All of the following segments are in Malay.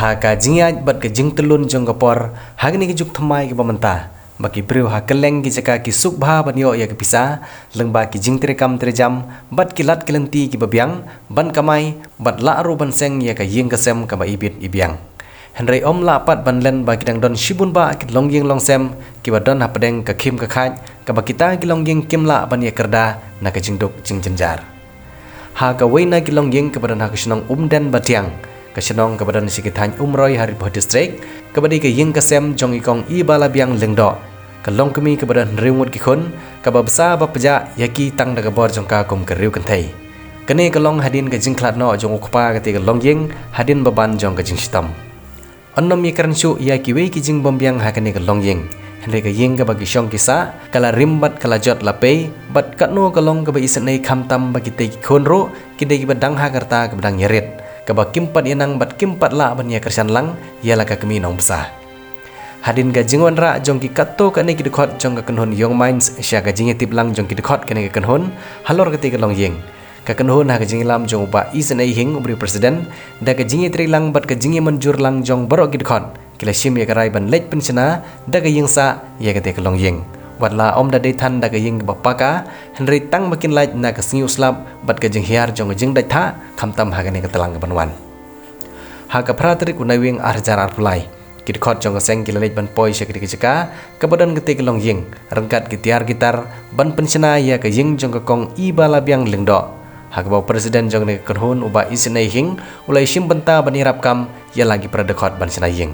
ha ka jingyaj bat ka jing telun jong kapor hagni ki juk thamai ki bamanta baki briu ha keleng ki jaka ki suk bha banyo ya ki pisa lengba ki jing tere kam tere jam bat ki lat kelenti ki babyang ban kamai bat la ru ban seng ya ka ying kasem ka ba ibit ibyang Henry om la pat ban len ba kidang don shibun ba ki longyeng longsem ki ba don ha pedeng ka khim ka khaj ka ba kita ki longyeng kim la ban ya kerda na ka jingduk jing jenjar ha ka weina ki longyeng ka badan ha ka shnong den batiang Kesenong kebadan sikithany umroy hari bah distrik kebadi ke ying kasem jong ikong I bala biang lengdo kelong kemi kebadan riungut kikun kababsa bapja yaki tang daga bor jong ka kum keriu kentai kene kelong hadin ke jingklat no jong ukpa kati kelong ying hadin baban jong ke jing sitam onnom yekran shu yaki wei ki jing bombiang ha kene kelong ying henry ke ying ke bagi syong kisa kala rimbat kala jot lape bat katno kelong ke ba isenai khamtam bagi te kikun ro kide ki badang ha karta ke badang yerit kaba kimpat yanang bat kimpat la ban ya kersan lang yala ka kemi nong besar hadin ga jingwan ra jong ki katto ka ne ki dekhot jong ka kanhon yong minds sya ga jinge tip lang jong ki dekhot ka ne ka kanhon halor ka te ka long yeng ka kanhon ha ga jinge lam jong ba isenai hing ubri presiden da ka jinge tri lang bat ka jinge manjur lang jong borok ki dekhot kila sim ya ka rai ban lech pensiona da ka yeng sa ya ka te ka long yeng watla om da dei than da ka ying bapaka henry tang makin lait na ka singu slap bat ka jing hiar jong jing dai tha khamtam ha ne ka telang banwan ha ka pratrik unai wing arjar arpulai kit khot jong seng ki lait ban poi shekri ki jaka ka badan ke te long ying rangkat ki tiar gitar ban pensiona ya ka ying jong ka kong I bala biang lengdo ha ka presiden jong ne ka hon uba isinai hing ulai sim benta ban irap kam ya lagi pradekot ban sina ying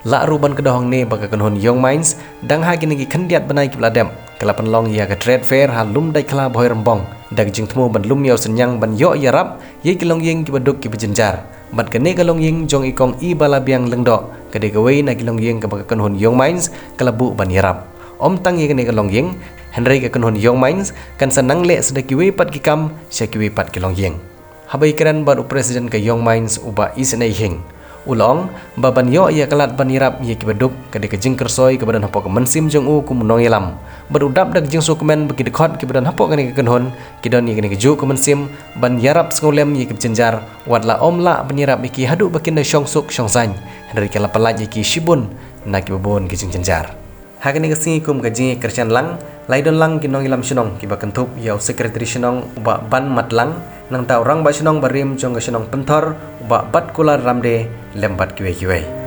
la ruban kedohong ne baka kanhon young minds dang ha kini ki khandiat banai ki bladem kalapan long ya ka trade fair ha lum dai khala boy rembong dag jing thmu ban lum yaw senyang ban yo ya rap ye ki long yeng ki baduk ki bejenjar bat ka ne ka long yeng jong ikong I bala biang lengdo kade ka wei na ki long yeng ka baka kanhon young minds kalabu ban ya rap om tang ye ka ne ka long yeng henry ka kanhon young minds kan sanang le sedaki wei pat ki kam sya ki wei pat ki long yeng habai kran ban presiden ka young minds uba isenai hing ulong baban yo ya kalat banirap ye ki beduk kade ke jing kersoi ke badan hapok mensim jong u ku munong yelam berudap dak jing sukumen bagi dekhot ke badan hapok kene ke kenhon kidon ye kene ke ju ku mensim ban yarap sngolem ye ki jenjar watla omla banirap iki hadu bakin da syong suk syong san henry kala pelat ye ki shibun na ki babon ke jing jenjar ha kene ke singi kum ke jing kersian lang laidon lang ki nong yelam synong ki bakentup yaw sekretari synong ba ban matlang nang tau rang ba synong barim jong ke synong pentor ba bat kular ramde lembat kiwe-kiwe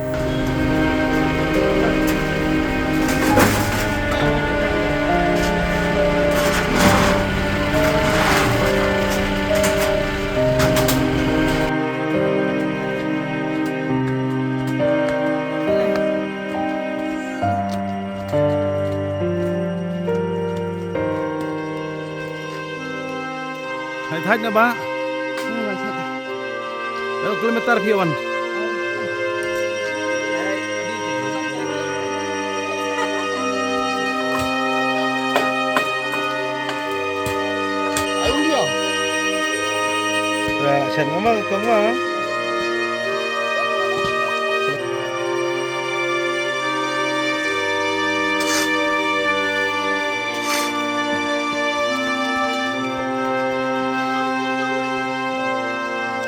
Hai thaj na ba? Kilometer pion. Ayun dia. Sen ngomong kamu.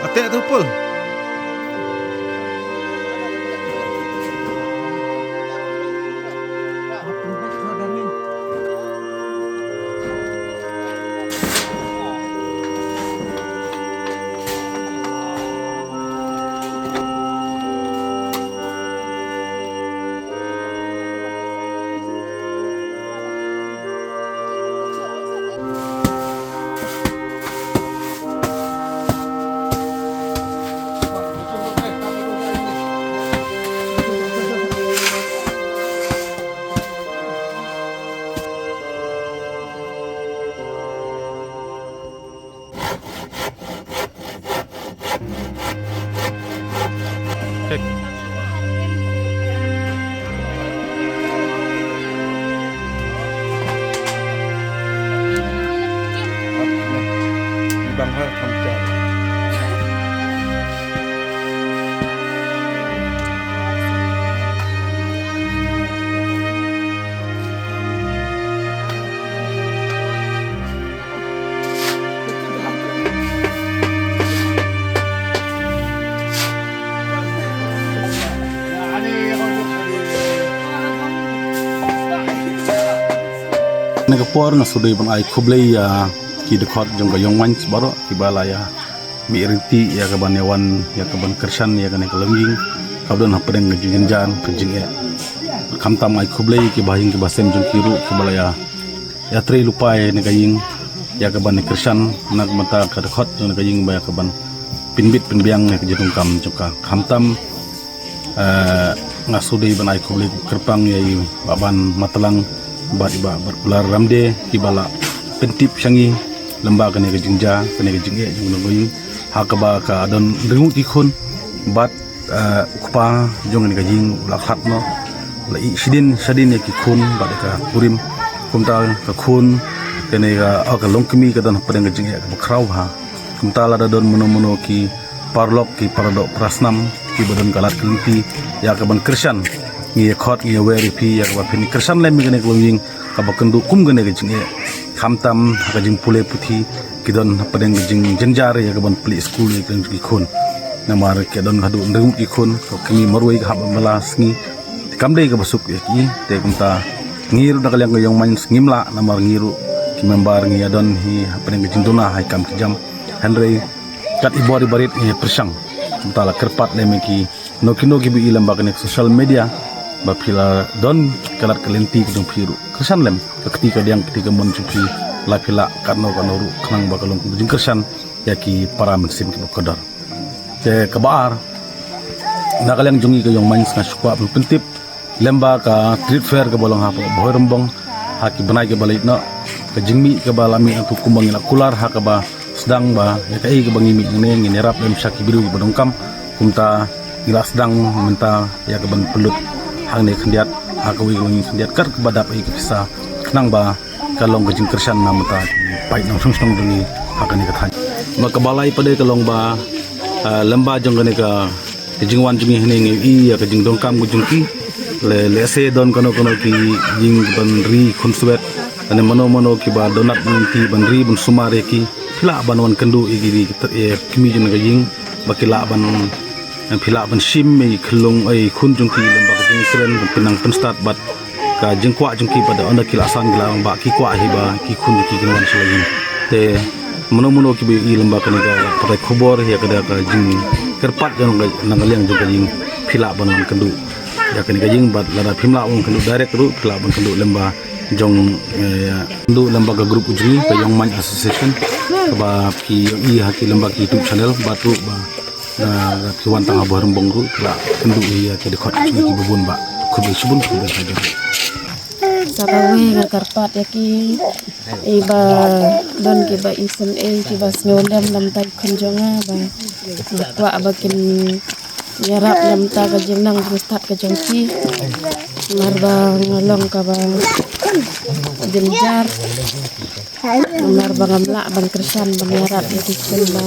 Atek tu pul. Cek. Bang Har Kamcat. Singapore na sudai ban ai kublai ya ki dekat jong ga yong man baro ki bala ya mi rinti ya ka ban yawan ya ka ban kersan ya ka ne kalenging kabdan hapreng ngejin jan penjing e kamtam ai kublai ki bahing ki basen jong kiru ki bala ya tri lupai ne gaying ya ka ban kersan nak mata ka dekat jong gaying ba ya ka ban pinbit pinbiang ne ki jong kam joka kamtam ngasudai ban ai kublai kerpang ya baban matalang bat iba berpular ramde ibala pentip syangi lemba kene ke jingja kene ke jingge jung ngoying hakaba ka don ringu tikun bat ukpa jong ne jing la khatno la sidin sadin ki kun bat ka purim kumta ka kun kene ga ka longkemi ka don padang ke jingge ka krau ha kumta la don mono ki parlok ki paradok prasnam ki badon kalat kelinti ya ka ban krisyan ngi khot ngi weri pi ya ba pini kersan lem gane glowing ka ba kendu kum gane ge jinge khamtam ka jing pule puthi kidon padeng ge jing jenjar ya ka ban pli school ge jing khun namar ke don hadu ndung ki khun ko kimi marwai ga malas ngi kamdei ga basuk ya ki te kumta ngir da kalyang ge yong man ngimla namar ngiru ki membar ngi adon hi padeng ge jing dona hai kam ki jam henry kat ibori barit ni persang kumta la kerpat lem ki nokino ki bi ilam ba kane social media bapila don kalat kelenti kudung piru kersan lem ketika diang ketika mon cuci lapila karno ru kenang bakalong kudung kersan yaki para mesin ke kodar ke kebar nakaliang jungi ke yong manis nga syukwa pentip lemba ka street fair ke bolong ha boy rembong haki benai ke balik no ke jingmi ke balami aku kumbangin akular ha ke ba sedang ba ya kai ke bangimi ngene ngene rap lem syaki biru ke bodongkam kumta ila sedang minta ya ke ban pelut hang ne khendiat akawi ngi khendiat kar badap ai kisa knang ba kalong gejing kersan namata pai nang song dungi hakani ka than ma kabalai pade kalong ba lamba jong ne ka jingwan jungi hne ngi i ya ka jing dong kam gujung ki le se don kono ki jing ban ri khunsuet ane mono ki ba donat ti ban ri bun sumare ki phila banwan kendu igi kimi jing ga jing bakila ban phila ban sim me khlong ai khun jung ki lamba ka jing kren pinang pen start bat ka jing kwa jung ki pada onda kilasan gilang ba ki kwa hiba ki khun ki gwan selagi te mono ki bi lamba ka ni ga pada khobor ya kada ka jing kerpat jang nangaliang jung ka jing phila ban kendu ya ka ni ga jing bat lada phimla ung kendu direct ru phila ban kendu lamba jong kendu lamba ka group ujri ka yong man association ba ki i haki lamba ki youtube channel batu ba na kiwan tanga bareng bongru la kendu iya ke dekot ki bubun ba kubi subun kubi saja sabawe ngarpat ya ki iba don ki ba isen ki ba snodam lam tai khonjonga ba kwa bakin nyarap lam ta ga jenang start ka jongki marba ngolong ka ba jenjar marba ngamla ban kersan ban nyarap di ba